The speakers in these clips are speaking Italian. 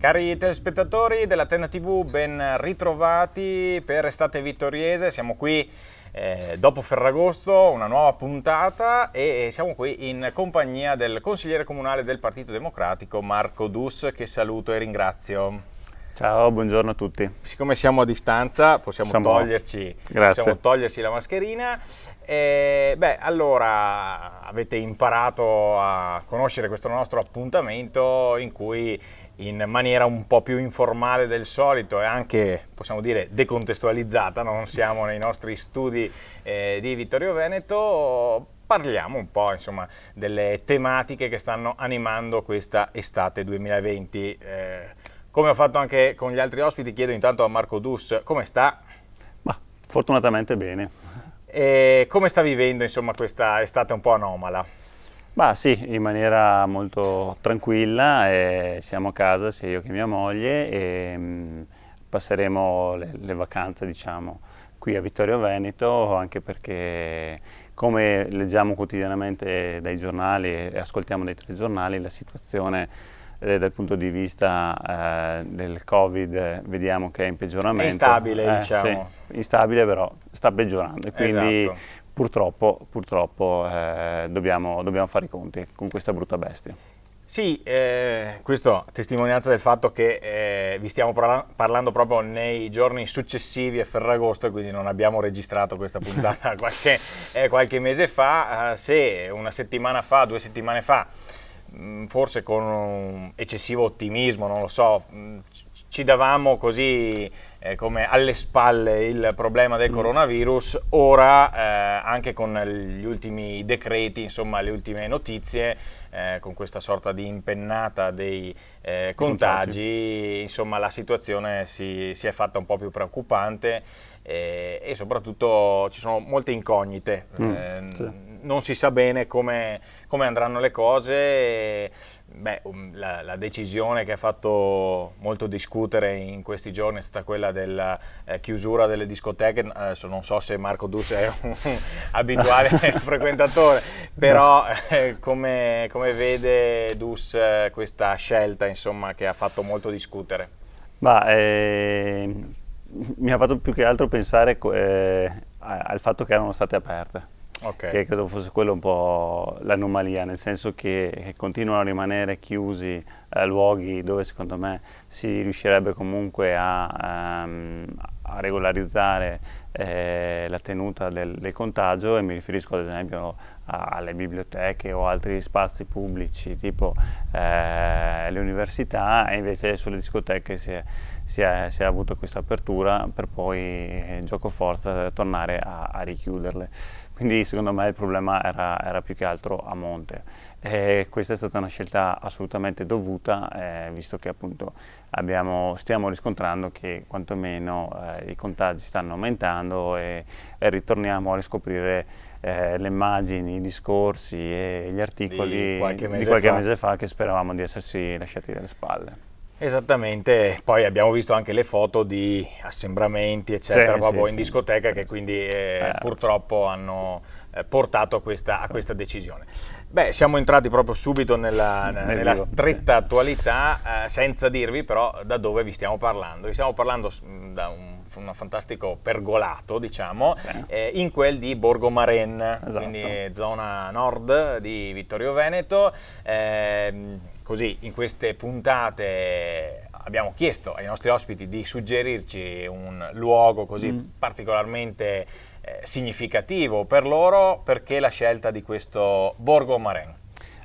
Cari telespettatori della Tenna TV, ben ritrovati per Estate Vittoriese. Siamo qui dopo Ferragosto, una nuova puntata, e siamo qui in compagnia del consigliere comunale del Partito Democratico Marco Dus, che saluto e ringrazio. Ciao, buongiorno a tutti. Siccome siamo a distanza possiamo toglierci la mascherina. Allora avete imparato a conoscere questo nostro appuntamento in cui, in maniera un po' più informale del solito e anche, possiamo dire, decontestualizzata, non siamo nei nostri studi di Vittorio Veneto, parliamo un po', insomma, delle tematiche che stanno animando questa estate 2020. Come ho fatto anche con gli altri ospiti, chiedo intanto a Marco Dus come sta. Ma fortunatamente bene. E come sta vivendo, insomma, questa estate un po' anomala? Sì, in maniera molto tranquilla, siamo a casa sia io che mia moglie e passeremo le vacanze, diciamo, qui a Vittorio Veneto, anche perché, come leggiamo quotidianamente dai giornali e ascoltiamo dai telegiornali, la situazione dal punto di vista del Covid vediamo che è in peggioramento. È instabile, diciamo. Sì, instabile, però sta peggiorando e quindi purtroppo dobbiamo fare i conti con questa brutta bestia. Sì, questo a testimonianza del fatto che vi stiamo parlando proprio nei giorni successivi a Ferragosto, e quindi non abbiamo registrato questa puntata qualche mese fa. Se una settimana fa, 2 settimane fa, forse con un eccessivo ottimismo, non lo so, ci davamo così come alle spalle il problema del coronavirus, ora anche con gli ultimi decreti, insomma le ultime notizie, con questa sorta di impennata dei contagi, insomma la situazione si è fatta un po' più preoccupante e soprattutto ci sono molte incognite. Sì. Non si sa bene come andranno le cose. La decisione che ha fatto molto discutere in questi giorni è stata quella della chiusura delle discoteche. Adesso non so se Marco Dus è un abituale frequentatore, però come vede Dus questa scelta, insomma, che ha fatto molto discutere? Mi ha fatto più che altro pensare al fatto che erano state aperte. Okay. Che credo fosse quello un po' l'anomalia, nel senso che continuano a rimanere chiusi luoghi dove secondo me si riuscirebbe comunque a regolarizzare la tenuta del contagio, e mi riferisco ad esempio alle biblioteche o altri spazi pubblici tipo le università, e invece sulle discoteche si è avuto questa apertura per poi gioco forza tornare a richiuderle. Quindi secondo me il problema era più che altro a monte. Questa è stata una scelta assolutamente dovuta, visto che appunto stiamo riscontrando che quantomeno i contagi stanno aumentando e ritorniamo a riscoprire le immagini, i discorsi e gli articoli di qualche mese fa che speravamo di essersi lasciati alle spalle. Esattamente, poi abbiamo visto anche le foto di assembramenti eccetera, proprio in discoteca, che quindi purtroppo hanno portato a questa decisione. Siamo entrati proprio subito nella stretta attualità, senza dirvi però da dove vi stiamo parlando. Vi stiamo parlando da un fantastico pergolato, diciamo, in quel di Borgo Maren, esatto. Quindi zona nord di Vittorio Veneto. Così in queste puntate abbiamo chiesto ai nostri ospiti di suggerirci un luogo così particolarmente significativo per loro. Perché la scelta di questo Borgo Maren?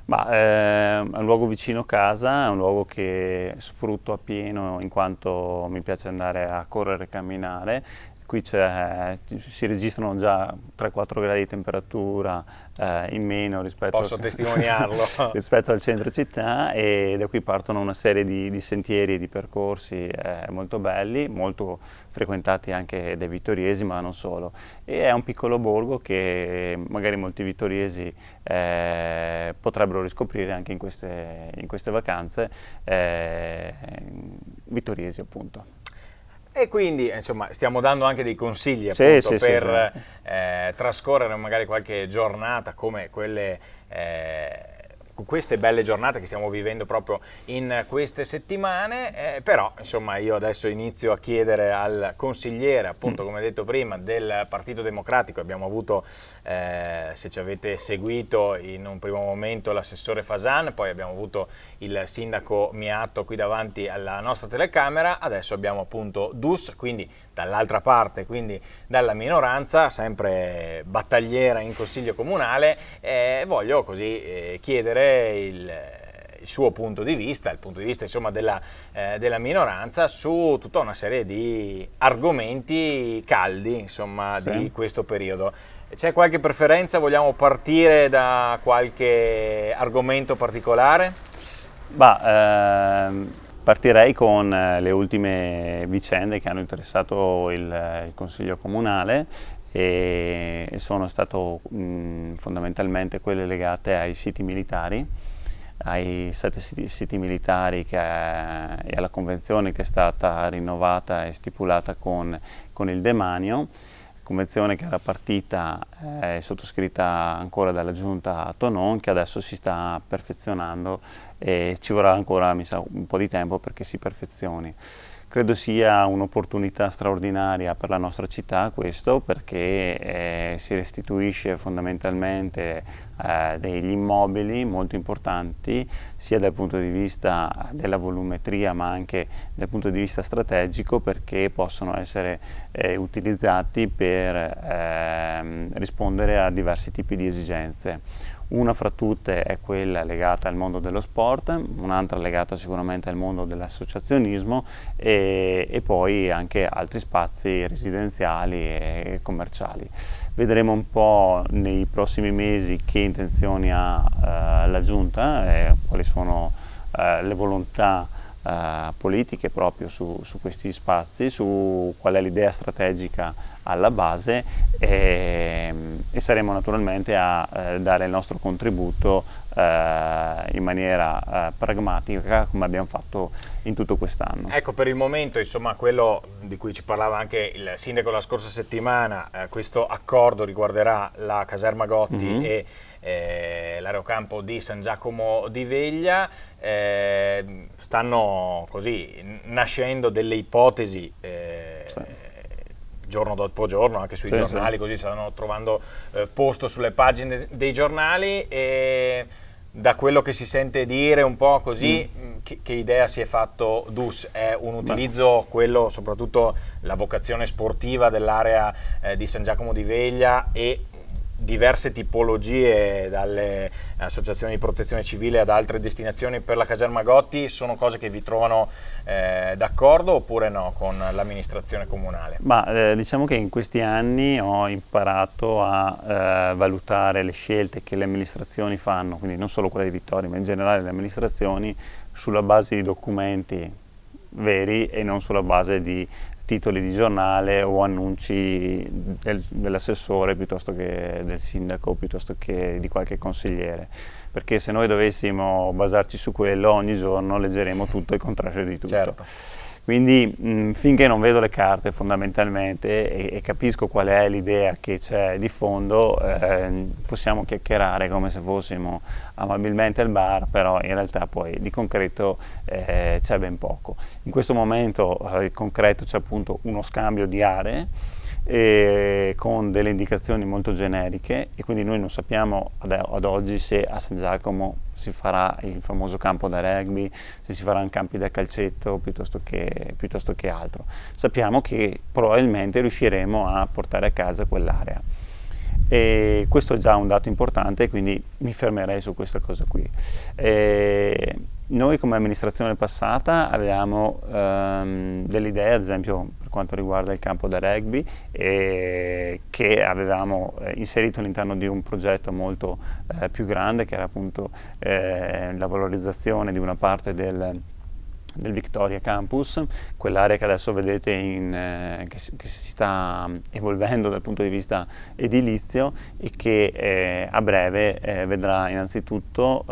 È un luogo vicino casa, è un luogo che sfrutto appieno in quanto mi piace andare a correre e camminare. Qui si registrano già 3-4 gradi di temperatura in meno rispetto rispetto al centro città, e da qui partono una serie di sentieri e di percorsi molto belli, molto frequentati anche dai vittoriesi, ma non solo. E è un piccolo borgo che magari molti vittoriesi potrebbero riscoprire anche in queste vacanze, vittoriesi appunto. E quindi, insomma, stiamo dando anche dei consigli appunto per trascorrere magari qualche giornata come quelle queste belle giornate che stiamo vivendo proprio in queste settimane, però insomma io adesso inizio a chiedere al consigliere, appunto come detto prima, del Partito Democratico. Abbiamo avuto, se ci avete seguito, in un primo momento l'assessore Fasan, poi abbiamo avuto il sindaco Miatto qui davanti alla nostra telecamera, adesso abbiamo appunto Dus, quindi dall'altra parte, quindi dalla minoranza, sempre battagliera in Consiglio Comunale. Voglio così chiedere il suo punto di vista, il punto di vista insomma della minoranza su tutta una serie di argomenti caldi insomma di questo periodo. C'è qualche preferenza? Vogliamo partire da qualche argomento particolare? Partirei con le ultime vicende che hanno interessato il Consiglio Comunale e sono stato fondamentalmente quelle legate ai siti militari, ai 7 siti militari e alla convenzione che è stata rinnovata e stipulata con il Demanio, convenzione che era partita e sottoscritta ancora dalla giunta Tonon, che adesso si sta perfezionando e ci vorrà ancora, mi sa, un po' di tempo perché si perfezioni. Credo sia un'opportunità straordinaria per la nostra città questo, perché si restituisce fondamentalmente degli immobili molto importanti sia dal punto di vista della volumetria ma anche dal punto di vista strategico, perché possono essere utilizzati per rispondere a diversi tipi di esigenze. Una fra tutte è quella legata al mondo dello sport, un'altra legata sicuramente al mondo dell'associazionismo e poi anche altri spazi residenziali e commerciali. Vedremo un po' nei prossimi mesi che intenzioni ha la Giunta, quali sono le volontà politiche proprio su questi spazi, su qual è l'idea strategica alla base e saremo naturalmente a dare il nostro contributo in maniera pragmatica, come abbiamo fatto in tutto quest'anno. Ecco, per il momento, insomma, quello di cui ci parlava anche il sindaco la scorsa settimana, questo accordo riguarderà la caserma Gotti e l'aerocampo di San Giacomo di Veglia. Stanno così nascendo delle ipotesi giorno dopo giorno anche sui giornali, così stanno trovando posto sulle pagine dei giornali, e da quello che si sente dire un po' così, che idea si è fatto Dus? È un utilizzo, quello soprattutto la vocazione sportiva dell'area di San Giacomo di Veglia e diverse tipologie, dalle associazioni di protezione civile ad altre destinazioni per la caserma Gotti, sono cose che vi trovano d'accordo oppure no con l'amministrazione comunale? Diciamo che in questi anni ho imparato a valutare le scelte che le amministrazioni fanno, quindi non solo quelle di Vittoria ma in generale le amministrazioni, sulla base di documenti veri e non sulla base di titoli di giornale o annunci dell'assessore piuttosto che del sindaco, piuttosto che di qualche consigliere, perché se noi dovessimo basarci su quello ogni giorno leggeremo tutto il contrario di tutto. Certo. Quindi finché non vedo le carte fondamentalmente e capisco qual è l'idea che c'è di fondo, possiamo chiacchierare come se fossimo amabilmente al bar, però in realtà poi di concreto c'è ben poco. In questo momento il concreto c'è appunto uno scambio di aree con delle indicazioni molto generiche, e quindi noi non sappiamo ad oggi se a San Giacomo si farà il famoso campo da rugby, se si faranno campi da calcetto piuttosto che altro. Sappiamo che probabilmente riusciremo a portare a casa quell'area. E questo è già un dato importante, quindi mi fermerei su questa cosa qui. Noi come amministrazione passata avevamo delle idee, ad esempio per quanto riguarda il campo da rugby, che avevamo inserito all'interno di un progetto molto più grande, che era appunto la valorizzazione di una parte del Victoria Campus, quell'area che adesso vedete che si sta evolvendo dal punto di vista edilizio e che a breve vedrà innanzitutto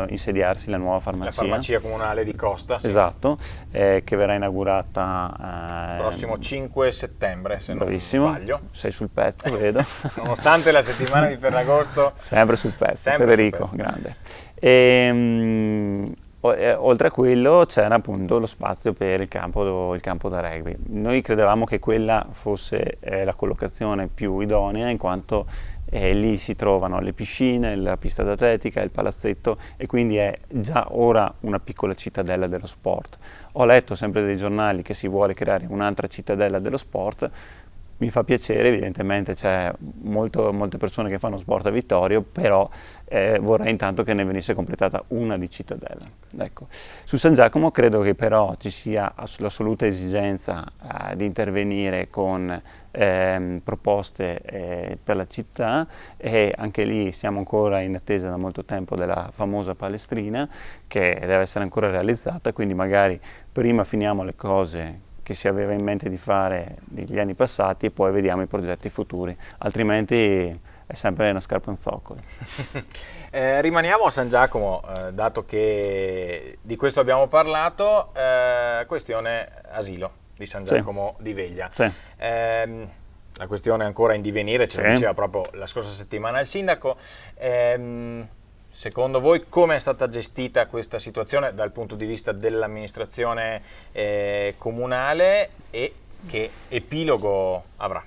insediarsi la nuova farmacia. La farmacia comunale di Costa. Sì. Esatto, che verrà inaugurata prossimo 5 settembre, se bravissimo, non sbaglio. Sei sul pezzo, vedo. Nonostante la settimana di Ferragosto. Sempre sul pezzo, sempre Federico, sul pezzo. Grande. Oltre a quello c'era appunto lo spazio per il campo da rugby. Noi credevamo che quella fosse la collocazione più idonea, in quanto lì si trovano le piscine, la pista d'atletica, il palazzetto, e quindi è già ora una piccola cittadella dello sport. Ho letto sempre dai giornali che si vuole creare un'altra cittadella dello sport. Mi fa piacere, evidentemente c'è molte persone che fanno sport a Vittorio, però vorrei intanto che ne venisse completata una di cittadella. Ecco. Su San Giacomo credo che però ci sia l'assoluta esigenza di intervenire con proposte per la città, e anche lì siamo ancora in attesa da molto tempo della famosa palestrina che deve essere ancora realizzata, quindi magari prima finiamo le cose che si aveva in mente di fare negli anni passati e poi vediamo i progetti futuri, altrimenti è sempre una scarpa in zoccolo. Rimaniamo a San Giacomo, dato che di questo abbiamo parlato, questione asilo di San Giacomo di Veglia. Sì. La questione è ancora in divenire, ce lo diceva proprio la scorsa settimana il sindaco. Secondo voi come è stata gestita questa situazione dal punto di vista dell'amministrazione comunale, e che epilogo avrà?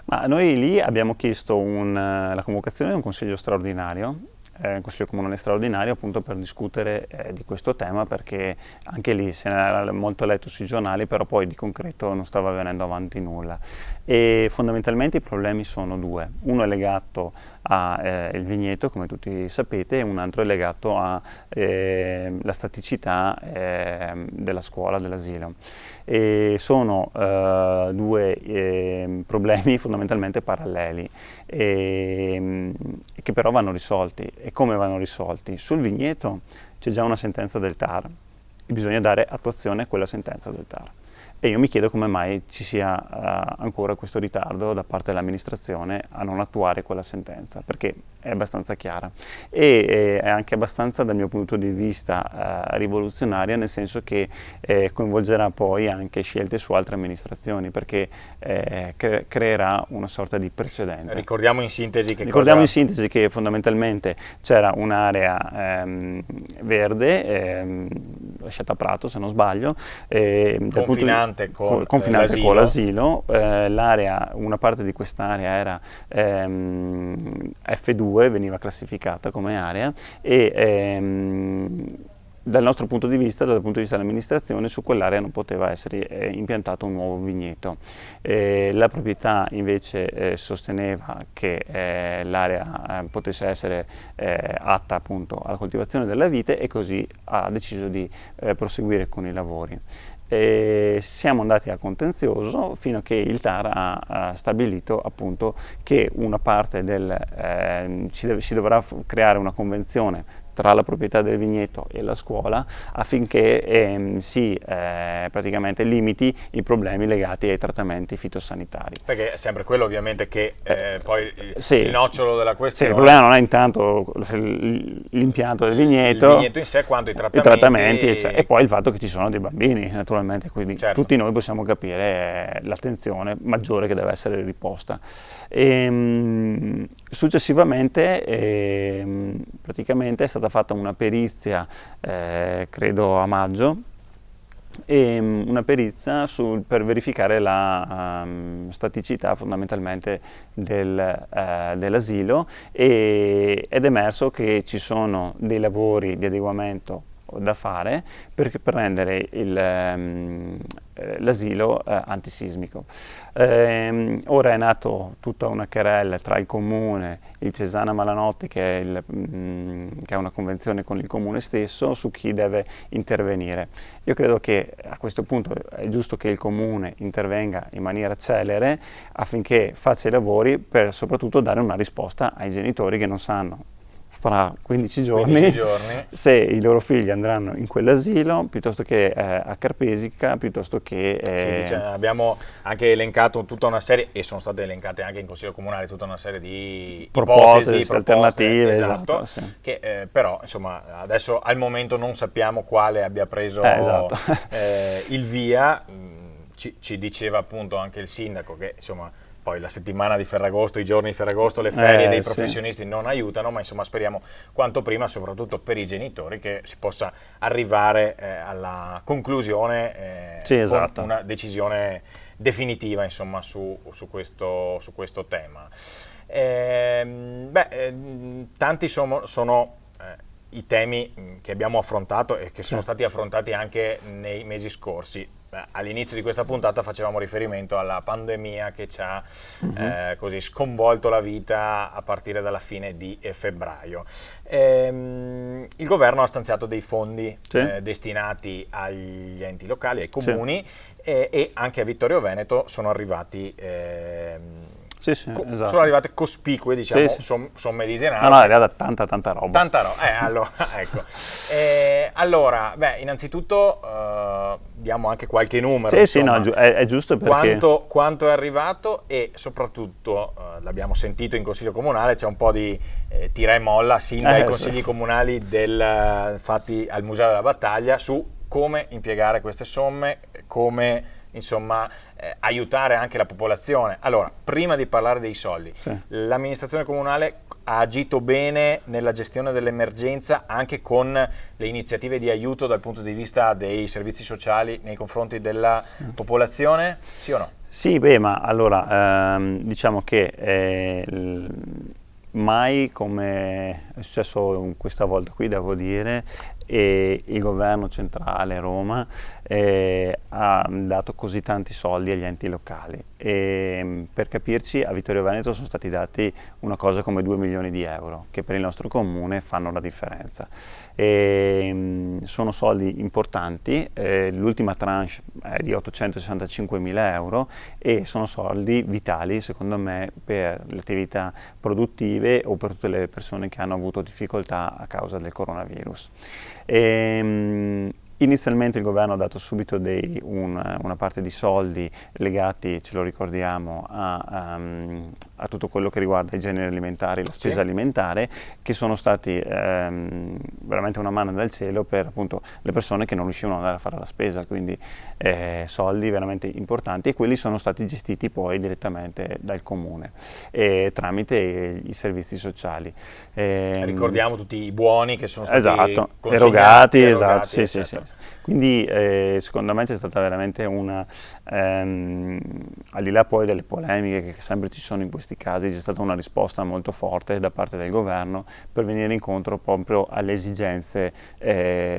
Ma noi lì abbiamo chiesto la convocazione di un consiglio straordinario, un consiglio comunale straordinario, appunto per discutere di questo tema, perché anche lì se ne era molto letto sui giornali, però poi di concreto non stava venendo avanti nulla. E fondamentalmente i problemi sono due: uno è legato al vigneto, come tutti sapete, e un altro è legato alla staticità della scuola, dell'asilo. E sono due problemi fondamentalmente paralleli, che però vanno risolti. E come vanno risolti? Sul vigneto c'è già una sentenza del TAR e bisogna dare attuazione a quella sentenza del TAR. E io mi chiedo come mai ci sia ancora questo ritardo da parte dell'amministrazione a non attuare quella sentenza, perché è abbastanza chiara e è anche abbastanza, dal mio punto di vista, rivoluzionaria, nel senso che coinvolgerà poi anche scelte su altre amministrazioni, perché creerà una sorta di precedente. Ricordiamo in sintesi che fondamentalmente c'era un'area verde, lasciata a Prato se non sbaglio, confinante con l'asilo. Una parte di quest'area era F2, veniva classificata come area, e dal nostro punto di vista, dal punto di vista dell'amministrazione, su quell'area non poteva essere impiantato un nuovo vigneto. La proprietà invece sosteneva che l'area potesse essere atta appunto alla coltivazione della vite, e così ha deciso di proseguire con i lavori. Siamo andati a contenzioso fino a che il TAR ha stabilito appunto che una parte si dovrà creare una convenzione tra la proprietà del vigneto e la scuola, affinché si praticamente limiti i problemi legati ai trattamenti fitosanitari. Perché è sempre quello ovviamente che poi il nocciolo della questione. Sì, il problema non è intanto l'impianto del vigneto, il vigneto in sé, quanto i trattamenti e poi il fatto che ci sono dei bambini, naturalmente, quindi certo, tutti noi possiamo capire l'attenzione maggiore che deve essere riposta. Successivamente praticamente è stata fatta una perizia, credo a maggio, una perizia per verificare la staticità fondamentalmente dell'asilo, ed è emerso che ci sono dei lavori di adeguamento da fare per rendere l'asilo antisismico. Ora è nato tutta una querella tra il comune, il Cesana Malanotte, che ha una convenzione con il comune stesso, su chi deve intervenire. Io credo che a questo punto è giusto che il comune intervenga in maniera celere affinché faccia i lavori, per soprattutto dare una risposta ai genitori che non sanno fra 15 giorni se i loro figli andranno in quell'asilo piuttosto che a Carpesica, piuttosto che... abbiamo anche elencato tutta una serie, e sono state elencate anche in Consiglio Comunale, tutta una serie di proposte alternative, esatto, sì, che però insomma adesso al momento non sappiamo quale abbia preso il via. Ci diceva appunto anche il sindaco che insomma poi la settimana di Ferragosto, i giorni di Ferragosto, le ferie dei professionisti non aiutano, ma insomma speriamo quanto prima, soprattutto per i genitori, che si possa arrivare alla conclusione esatto, con una decisione definitiva insomma su questo tema. Tanti sono i temi che abbiamo affrontato e che sono stati affrontati anche nei mesi scorsi. All'inizio di questa puntata facevamo riferimento alla pandemia che ci ha così sconvolto la vita a partire dalla fine di febbraio. Il governo ha stanziato dei fondi destinati agli enti locali, ai comuni e anche a Vittorio Veneto sono arrivati esatto. sono arrivate cospicue, diciamo, somme di denaro. No, è arrivata tanta roba. Tanta roba, allora, ecco. Allora, innanzitutto diamo anche qualche numero. Insomma, no, è giusto perché... Quanto è arrivato e soprattutto, l'abbiamo sentito in Consiglio Comunale, c'è un po' di tira e molla sin dai consigli comunali fatti al Museo della Battaglia su come impiegare queste somme, come insomma aiutare anche la popolazione. Allora, prima di parlare dei soldi, l'amministrazione comunale ha agito bene nella gestione dell'emergenza anche con le iniziative di aiuto dal punto di vista dei servizi sociali nei confronti della popolazione, sì o no? Sì, ma allora diciamo che mai come è successo questa volta qui, devo dire, il governo centrale Roma ha dato così tanti soldi agli enti locali e per capirci a Vittorio Veneto sono stati dati una cosa come 2 milioni di euro che per il nostro comune fanno la differenza. Sono soldi importanti, l'ultima tranche è di 865 mila euro e sono soldi vitali secondo me per le attività produttive o per tutte le persone che hanno avuto difficoltà a causa del coronavirus. Inizialmente il governo ha dato subito una parte di soldi legati, ce lo ricordiamo, a tutto quello che riguarda i generi alimentari, la spesa alimentare, che sono stati veramente una manna dal cielo per appunto le persone che non riuscivano ad andare a fare la spesa, quindi soldi veramente importanti, e quelli sono stati gestiti poi direttamente dal comune tramite i servizi sociali. Ricordiamo tutti i buoni che sono stati erogati, sì. Quindi secondo me c'è stata veramente al di là poi delle polemiche che sempre ci sono in questi casi, c'è stata una risposta molto forte da parte del governo per venire incontro proprio alle esigenze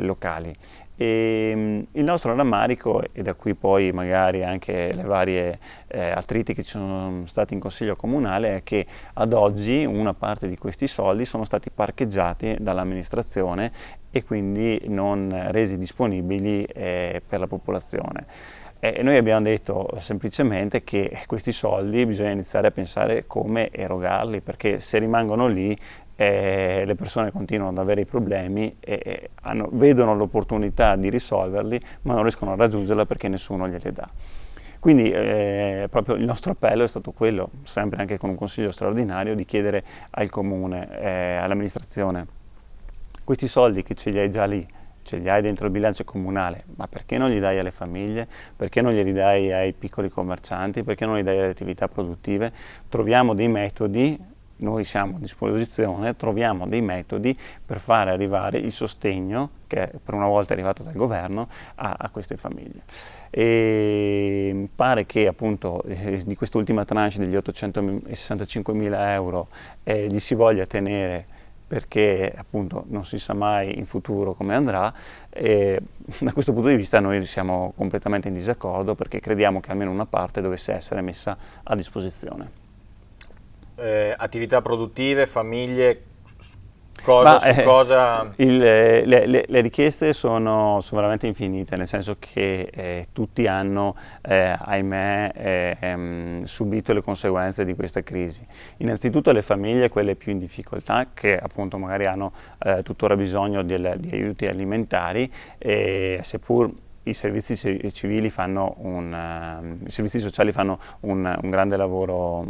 locali. E il nostro rammarico, e da qui poi magari anche le varie attriti che ci sono stati in Consiglio Comunale, è che ad oggi una parte di questi soldi sono stati parcheggiati dall'amministrazione e quindi non resi disponibili per la popolazione. E noi abbiamo detto semplicemente che questi soldi bisogna iniziare a pensare come erogarli, perché se rimangono lì le persone continuano ad avere i problemi e vedono l'opportunità di risolverli, ma non riescono a raggiungerla perché nessuno gliele dà. Quindi proprio il nostro appello è stato quello, sempre anche con un consiglio straordinario, di chiedere al comune, all'amministrazione, questi soldi che ce li hai già lì, ce li hai dentro il bilancio comunale, ma perché non li dai alle famiglie? Perché non li dai ai piccoli commercianti? Perché non li dai alle attività produttive? Troviamo dei metodi, noi siamo a disposizione, troviamo dei metodi per fare arrivare il sostegno che per una volta è arrivato dal governo a queste famiglie. E pare che appunto di quest'ultima tranche degli 865 mila euro li si voglia tenere, perché appunto non si sa mai in futuro come andrà, e da questo punto di vista noi siamo completamente in disaccordo, perché crediamo che almeno una parte dovesse essere messa a disposizione. Attività produttive, famiglie, cosa? Le richieste sono veramente infinite, nel senso che tutti hanno, ahimè, subito le conseguenze di questa crisi. Innanzitutto le famiglie, quelle più in difficoltà, che appunto magari hanno tuttora bisogno di aiuti alimentari, seppur i servizi civili fanno i servizi sociali fanno un grande lavoro,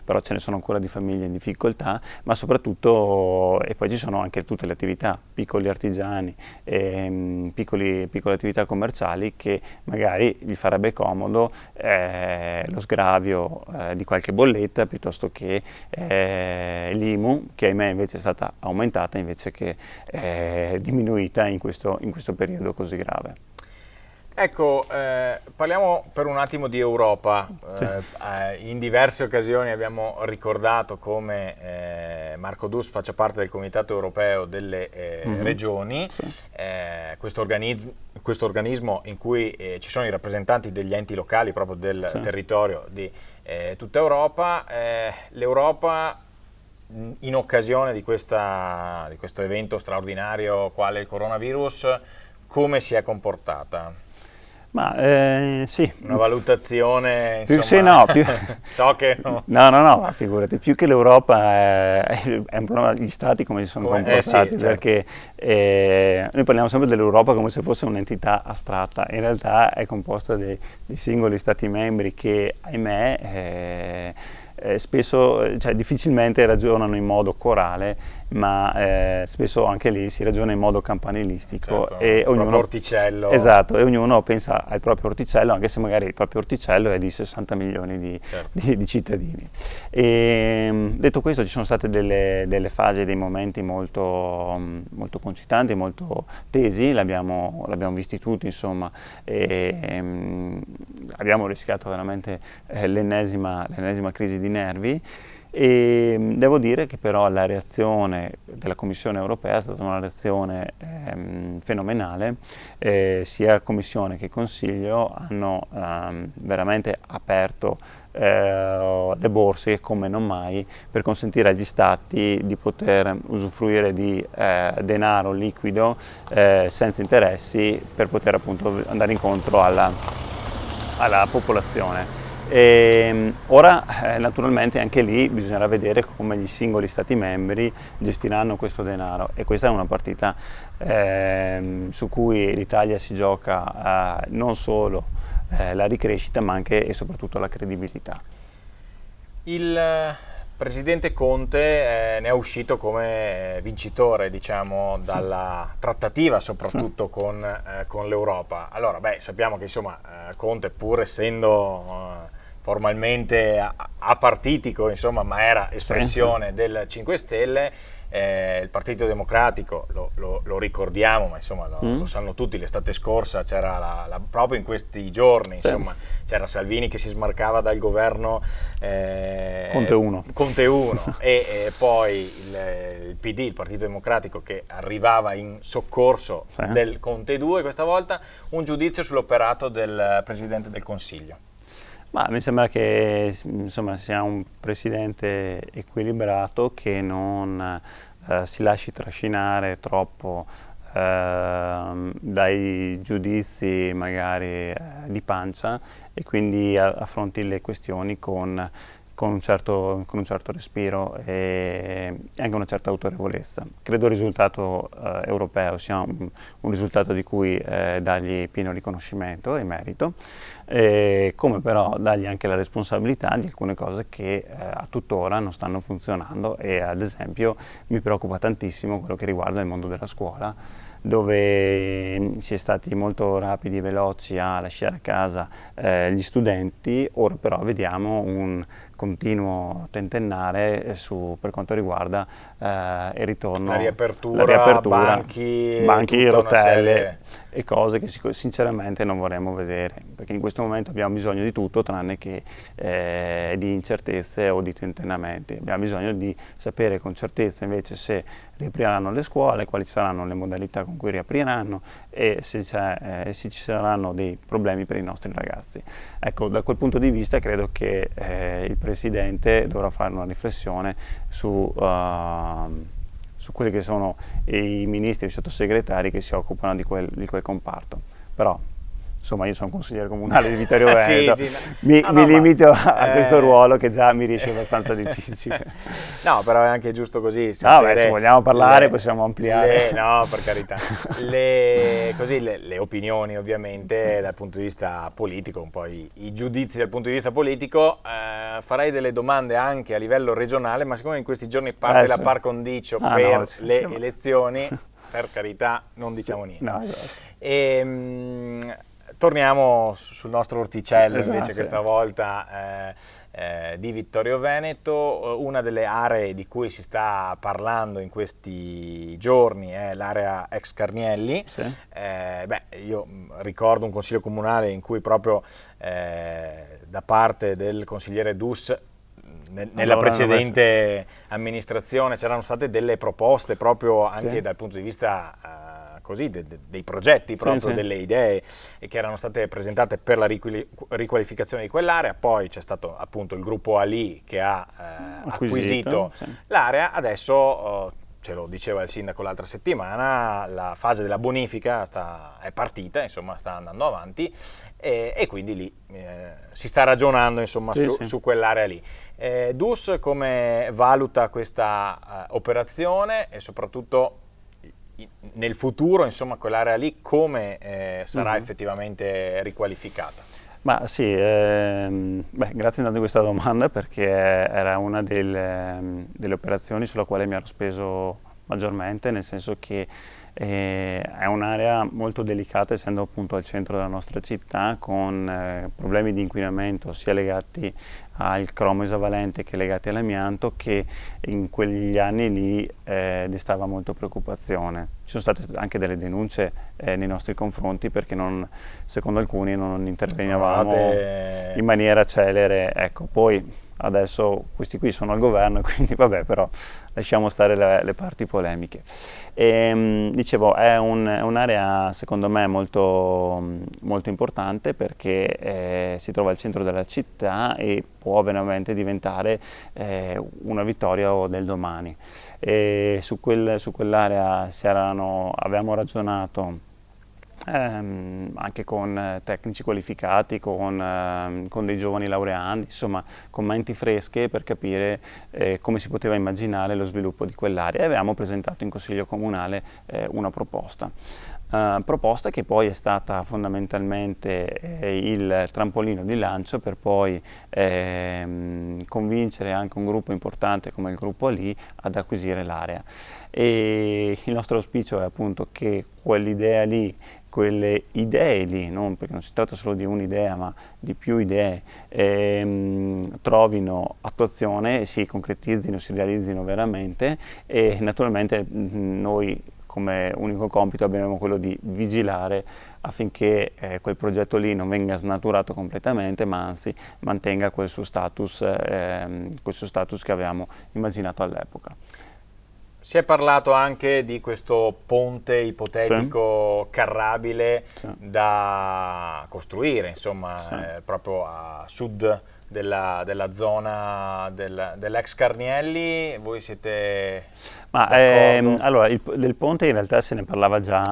però ce ne sono ancora di famiglie in difficoltà, ma soprattutto, e poi ci sono anche tutte le attività, piccoli artigiani, piccole attività commerciali che magari gli farebbe comodo lo sgravio di qualche bolletta piuttosto che l'IMU, che ahimè invece è stata aumentata invece che diminuita in questo periodo così grave. Ecco, parliamo per un attimo di Europa. Sì. In diverse occasioni abbiamo ricordato come Marco Dus faccia parte del Comitato Europeo delle Regioni, sì. Questo organismo in cui ci sono i rappresentanti degli enti locali proprio del sì. territorio di tutta Europa. L'Europa, in occasione di questo evento straordinario quale il coronavirus, come si è comportata? Ma sì. Una valutazione, insomma, Sì, no, so che no. No, ma figurati, più che l'Europa è un problema degli Stati come si sono comportati, sì, certo. Perché noi parliamo sempre dell'Europa come se fosse un'entità astratta, in realtà è composta dei singoli Stati membri che, ahimè, spesso, difficilmente ragionano in modo corale, ma spesso anche lì si ragiona in modo campanilistico, certo, e ognuno, orticello. Esatto, e ognuno pensa al proprio orticello, anche se magari il proprio orticello è di 60 milioni di cittadini. E, detto questo, ci sono state delle fasi e dei momenti molto concitanti, molto tesi, l'abbiamo visti tutti, insomma, e abbiamo rischiato veramente l'ennesima crisi di nervi. E devo dire che però la reazione della Commissione europea è stata una reazione fenomenale, sia Commissione che Consiglio hanno veramente aperto le borse come non mai per consentire agli Stati di poter usufruire di denaro liquido senza interessi per poter appunto andare incontro alla popolazione. Ora naturalmente anche lì bisognerà vedere come gli singoli Stati membri gestiranno questo denaro, e questa è una partita su cui l'Italia si gioca non solo la ricrescita ma anche e soprattutto la credibilità. Il Presidente Conte ne è uscito come vincitore, diciamo, dalla trattativa soprattutto con l'Europa. Allora, sappiamo che insomma Conte, pur essendo formalmente apartitico, insomma, ma era espressione del 5 Stelle, il Partito Democratico, lo ricordiamo, ma insomma lo sanno tutti, l'estate scorsa c'era proprio in questi giorni, insomma, c'era Salvini che si smarcava dal governo Conte 1 e poi il PD, il Partito Democratico, che arrivava in soccorso del Conte 2, questa volta un giudizio sull'operato del Presidente del Consiglio. Ma mi sembra che insomma sia un presidente equilibrato, che non si lasci trascinare troppo dai giudizi magari di pancia, e quindi affronti le questioni con un certo respiro e anche una certa autorevolezza. Credo il risultato europeo sia un risultato di cui dargli pieno riconoscimento e merito, come però dargli anche la responsabilità di alcune cose che a tuttora non stanno funzionando, e ad esempio mi preoccupa tantissimo quello che riguarda il mondo della scuola, dove si è stati molto rapidi e veloci a lasciare a casa gli studenti. Ora però vediamo un continuo tentennare per quanto riguarda il ritorno, la riapertura, banchi, rotelle e cose che sinceramente non vorremmo vedere, perché in questo momento abbiamo bisogno di tutto tranne che di incertezze o di tentennamenti. Abbiamo bisogno di sapere con certezza invece se riapriranno le scuole, quali saranno le modalità con cui riapriranno e se ci saranno dei problemi per i nostri ragazzi. Ecco, da quel punto di vista credo che il Presidente dovrà fare una riflessione su quelli che sono i ministri e i sottosegretari che si occupano di quel comparto. Però, insomma, io sono consigliere comunale di Vittorio Veneto, mi limito a questo ruolo che già mi riesce abbastanza difficile. No, però è anche giusto così. Se vogliamo parlare possiamo ampliare. No, per carità. così le opinioni ovviamente dal punto di vista politico, un po' i giudizi dal punto di vista politico. Farei delle domande anche a livello regionale, ma siccome in questi giorni parte la par condicio per le elezioni, per carità non diciamo niente. No, esatto. Torniamo sul nostro orticello invece questa volta di Vittorio Veneto. Una delle aree di cui si sta parlando in questi giorni è l'area ex Carnielli. Io ricordo un consiglio comunale in cui proprio da parte del consigliere Dus nella precedente amministrazione c'erano state delle proposte proprio anche dal punto di vista dei progetti, proprio delle idee che erano state presentate per la riqualificazione di quell'area. Poi c'è stato appunto il gruppo Ali che ha acquisito l'area. Adesso, ce lo diceva il sindaco l'altra settimana, la fase della bonifica è partita, insomma sta andando avanti e quindi lì si sta ragionando insomma su quell'area lì. Dus come valuta questa operazione e soprattutto nel futuro, insomma, quell'area lì come sarà effettivamente riqualificata? Ma sì, grazie intanto di questa domanda, perché era una delle operazioni sulla quale mi ero speso maggiormente, nel senso che è un'area molto delicata, essendo appunto al centro della nostra città, con problemi di inquinamento sia legati al cromo esavalente che legati all'amianto, che in quegli anni lì destava molto preoccupazione. Ci sono state anche delle denunce nei nostri confronti, perché secondo alcuni non intervenivamo in maniera celere. Ecco, poi adesso questi qui sono al governo, quindi vabbè, però lasciamo stare le parti polemiche. Dicevo, è un'area secondo me molto, molto importante, perché si trova al centro della città e può veramente diventare una Vittorio del domani. Su quell'area avevamo ragionato anche con tecnici qualificati, con dei giovani laureandi, insomma con menti fresche, per capire come si poteva immaginare lo sviluppo di quell'area, e avevamo presentato in Consiglio Comunale una proposta che poi è stata fondamentalmente il trampolino di lancio per poi convincere anche un gruppo importante come il gruppo Ali ad acquisire l'area. E il nostro auspicio è appunto che quelle idee lì, perché non si tratta solo di un'idea ma di più idee, trovino attuazione, si concretizzino, si realizzino veramente, e naturalmente noi come unico compito abbiamo quello di vigilare affinché quel progetto lì non venga snaturato completamente, ma anzi mantenga quel suo status che avevamo immaginato all'epoca. Si è parlato anche di questo ponte ipotetico carrabile da costruire, insomma, proprio a sud della zona dell'ex Carnielli. Voi siete allora, del ponte in realtà se ne parlava già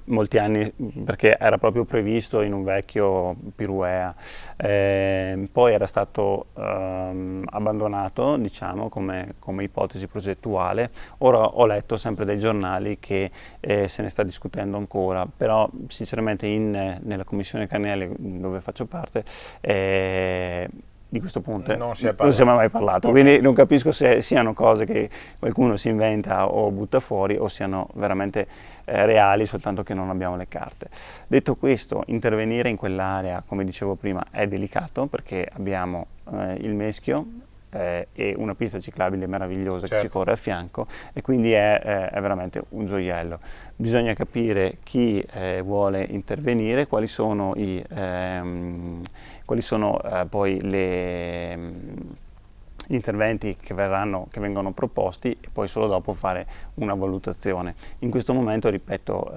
molti anni, perché era proprio previsto in un vecchio Piruea, poi era stato abbandonato, diciamo, come ipotesi progettuale. Ora ho letto sempre dai giornali che se ne sta discutendo ancora, però sinceramente nella commissione Carnielli, dove faccio parte, di questo ponte non si è mai parlato, quindi non capisco se siano cose che qualcuno si inventa o butta fuori, o siano veramente reali, soltanto che non abbiamo le carte. Detto questo, intervenire in quell'area, come dicevo prima, è delicato, perché abbiamo il Meschio e una pista ciclabile meravigliosa che ci corre a fianco, e quindi è veramente un gioiello. Bisogna capire chi vuole intervenire, quali sono poi gli interventi che vengono proposti, e poi solo dopo fare una valutazione. In questo momento, ripeto,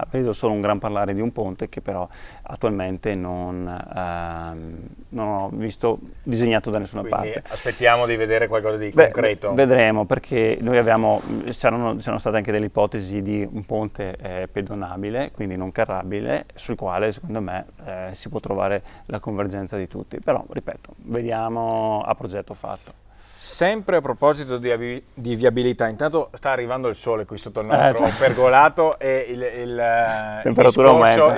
vedo solo un gran parlare di un ponte che però attualmente non ho visto disegnato da nessuna parte. Aspettiamo di vedere qualcosa di concreto. Vedremo, perché noi c'erano state anche delle ipotesi di un ponte pedonabile, quindi non carrabile, sul quale secondo me si può trovare la convergenza di tutti, però ripeto, vediamo a progetto fatto. Sempre a proposito di viabilità, intanto sta arrivando il sole qui sotto il nostro pergolato e il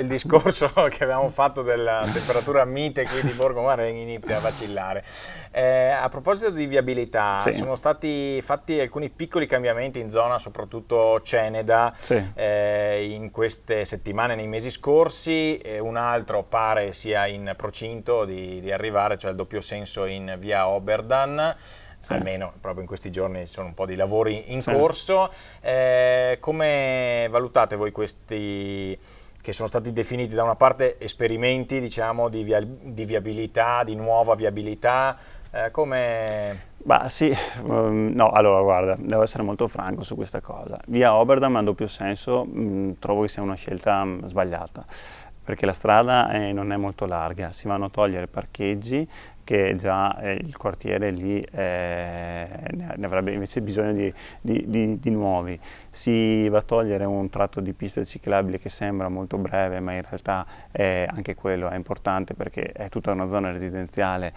discorso che avevamo fatto della temperatura mite qui di Borgo Maregni inizia a vacillare. A proposito di viabilità, sì, sono stati fatti alcuni piccoli cambiamenti in zona, soprattutto Ceneda, sì, in queste settimane, nei mesi scorsi, un altro pare sia in procinto di arrivare, cioè il doppio senso in via Oberdan. Sì. Almeno proprio in questi giorni ci sono un po' di lavori in corso. Come valutate voi questi che sono stati definiti da una parte esperimenti, diciamo, di viabilità, di nuova viabilità? Come... Bah sì, no, allora guarda, devo essere molto franco su questa cosa. Via Oberdan a doppio senso trovo che sia una scelta sbagliata, perché la strada non è molto larga, si vanno a togliere parcheggi che già il quartiere lì ne avrebbe invece bisogno di nuovi. Si va a togliere un tratto di pista ciclabile che sembra molto breve, ma in realtà anche quello è importante perché è tutta una zona residenziale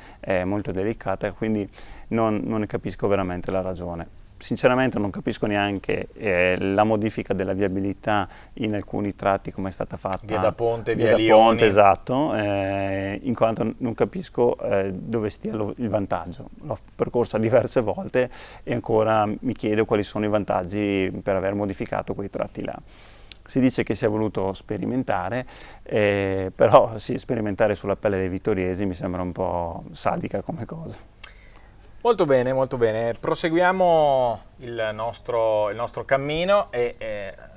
molto delicata, quindi non ne capisco veramente la ragione. Sinceramente non capisco neanche la modifica della viabilità in alcuni tratti come è stata fatta. Via da Ponte, via Lioni. Ponte, esatto, in quanto non capisco dove stia il vantaggio. L'ho percorsa diverse volte e ancora mi chiedo quali sono i vantaggi per aver modificato quei tratti là. Si dice che sia voluto sperimentare, però sì, sperimentare sulla pelle dei vittoriesi mi sembra un po' sadica come cosa. Molto bene, proseguiamo il nostro cammino e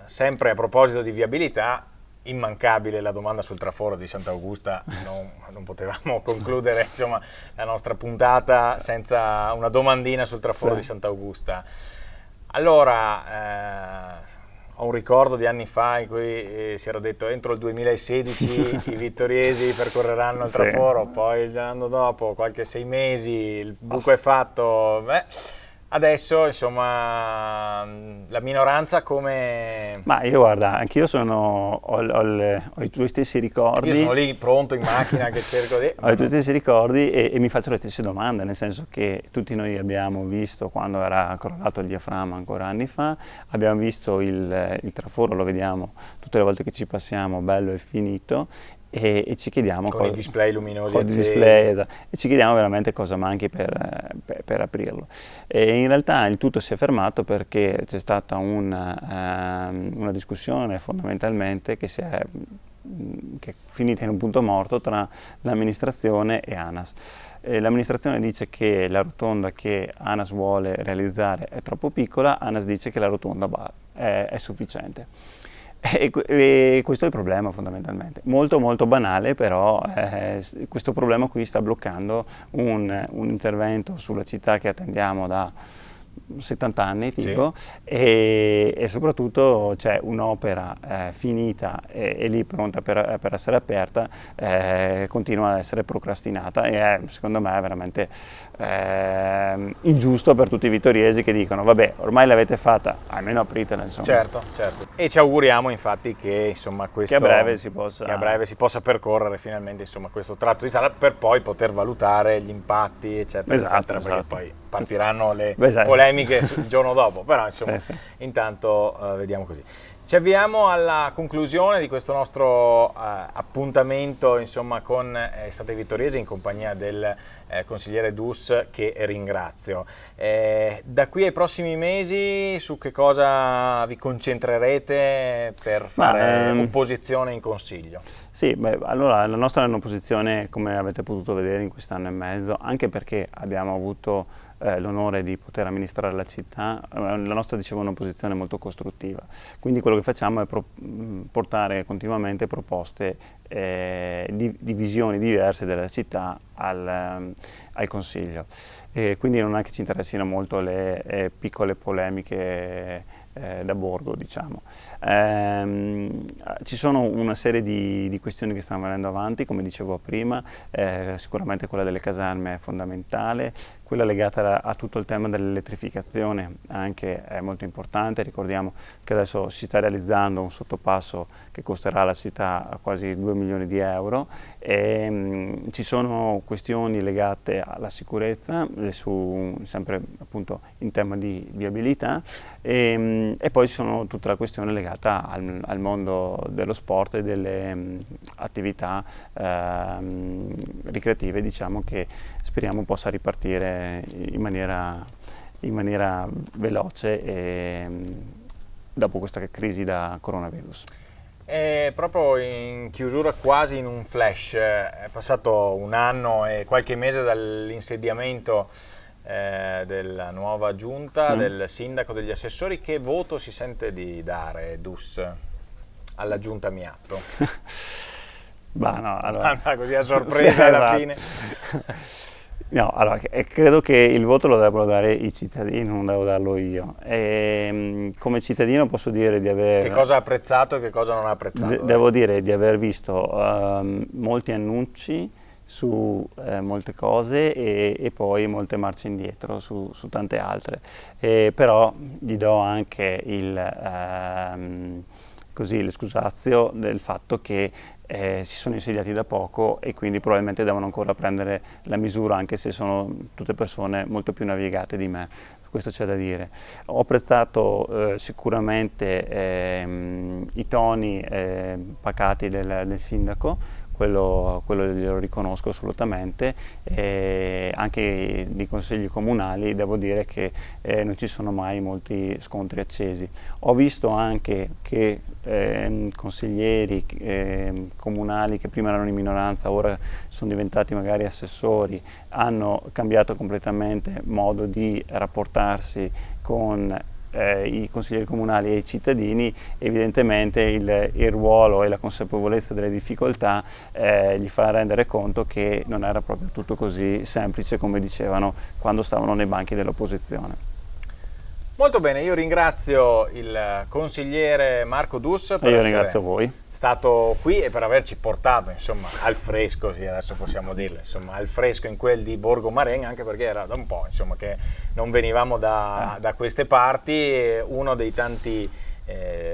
sempre a proposito di viabilità, immancabile la domanda sul traforo di Sant'Augusta, non potevamo concludere insomma, la nostra puntata senza una domandina sul traforo di Sant'Augusta. Allora, ho un ricordo di anni fa in cui si era detto entro il 2016 i vittoriesi percorreranno il traforo, poi l'anno dopo, qualche 6 mesi, il buco è fatto. Adesso, insomma, la minoranza come... Ma io guarda, anch'io ho i tuoi stessi ricordi. Io sono lì pronto in macchina che cerco di... Ho i tuoi stessi ricordi e mi faccio le stesse domande, nel senso che tutti noi abbiamo visto quando era crollato il diaframma ancora anni fa, abbiamo visto il traforo, lo vediamo tutte le volte che ci passiamo, bello e finito, e ci chiediamo con i display luminosi esatto, e ci chiediamo veramente cosa manchi per aprirlo. E in realtà il tutto si è fermato perché c'è stata una discussione fondamentalmente che è finita in un punto morto tra l'amministrazione e ANAS. L'amministrazione dice che la rotonda che ANAS vuole realizzare è troppo piccola, ANAS dice che la rotonda è sufficiente. E questo è il problema fondamentalmente, molto banale, però questo problema qui sta bloccando un intervento sulla città che attendiamo da 70 anni tipo, sì. e soprattutto c'è un'opera finita e lì pronta per essere aperta, continua ad essere procrastinata e è secondo me veramente ingiusto per tutti i vittoriesi che dicono vabbè ormai l'avete fatta, almeno apritela insomma. Certo, e ci auguriamo infatti che insomma che a breve si possa percorrere finalmente insomma questo tratto di strada per poi poter valutare gli impatti eccetera, eccetera, perché poi partiranno le polemiche il giorno dopo, però insomma intanto vediamo così. Ci avviamo alla conclusione di questo nostro appuntamento insomma con Estate Vittoriese in compagnia del consigliere Dus, che ringrazio. Da qui ai prossimi mesi su che cosa vi concentrerete per fare opposizione in Consiglio? Sì, allora la nostra è un'opposizione come avete potuto vedere in quest'anno e mezzo, anche perché abbiamo avuto l'onore di poter amministrare la città. La nostra, dicevo, è una posizione molto costruttiva, quindi quello che facciamo è portare continuamente proposte di visioni diverse della città al Consiglio, quindi non è che ci interessino molto le piccole polemiche da borgo, diciamo. Ci sono una serie di questioni che stanno venendo avanti, come dicevo prima, sicuramente quella delle caserme è fondamentale, quella legata a tutto il tema dell'elettrificazione anche è molto importante. Ricordiamo che adesso si sta realizzando un sottopasso che costerà alla città quasi 2 milioni di euro e ci sono questioni legate alla sicurezza, sempre appunto in tema di viabilità e poi ci sono tutta la questione legata al mondo dello sport e delle attività ricreative, diciamo, che speriamo possa ripartire in maniera veloce dopo questa crisi da coronavirus. E proprio in chiusura, quasi in un flash, è passato un anno e qualche mese dall'insediamento della nuova giunta, sì, del sindaco, degli assessori. Che voto si sente di dare Dus alla giunta Miatto? Bah, no, allora... così a sorpresa alla fine. No, allora, credo che il voto lo debbano dare i cittadini, non devo darlo io. Come cittadino posso dire di aver... Che cosa ha apprezzato e che cosa non ha apprezzato? Devo dire di aver visto molti annunci su molte cose e poi molte marce indietro su tante altre. Però gli do anche l'escusazio del fatto che si sono insediati da poco e quindi probabilmente devono ancora prendere la misura, anche se sono tutte persone molto più navigate di me, questo c'è da dire. Ho apprezzato sicuramente i toni pacati del sindaco, quello glielo riconosco assolutamente, anche nei consigli comunali devo dire che non ci sono mai molti scontri accesi. Ho visto anche che consiglieri comunali che prima erano in minoranza, ora sono diventati magari assessori, hanno cambiato completamente modo di rapportarsi con i consiglieri comunali e i cittadini. Evidentemente il ruolo e la consapevolezza delle difficoltà gli fa rendere conto che non era proprio tutto così semplice come dicevano quando stavano nei banchi dell'opposizione. Molto bene, io ringrazio il consigliere Marco Dus per ringrazio voi. Stato qui e per averci portato, insomma, al fresco, sì, adesso possiamo dirlo, insomma, al fresco in quel di Borgo Marengo, anche perché era da un po', insomma, che non venivamo da queste parti, uno dei tanti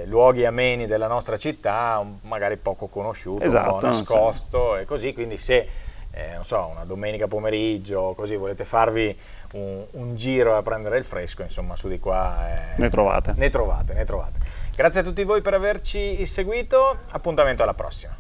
luoghi ameni della nostra città, magari poco conosciuto, esatto, un po' nascosto e così, quindi se non so, una domenica pomeriggio, così volete farvi un giro a prendere il fresco, insomma, su di qua ne trovate. Ne trovate. Grazie a tutti voi per averci seguito, appuntamento alla prossima.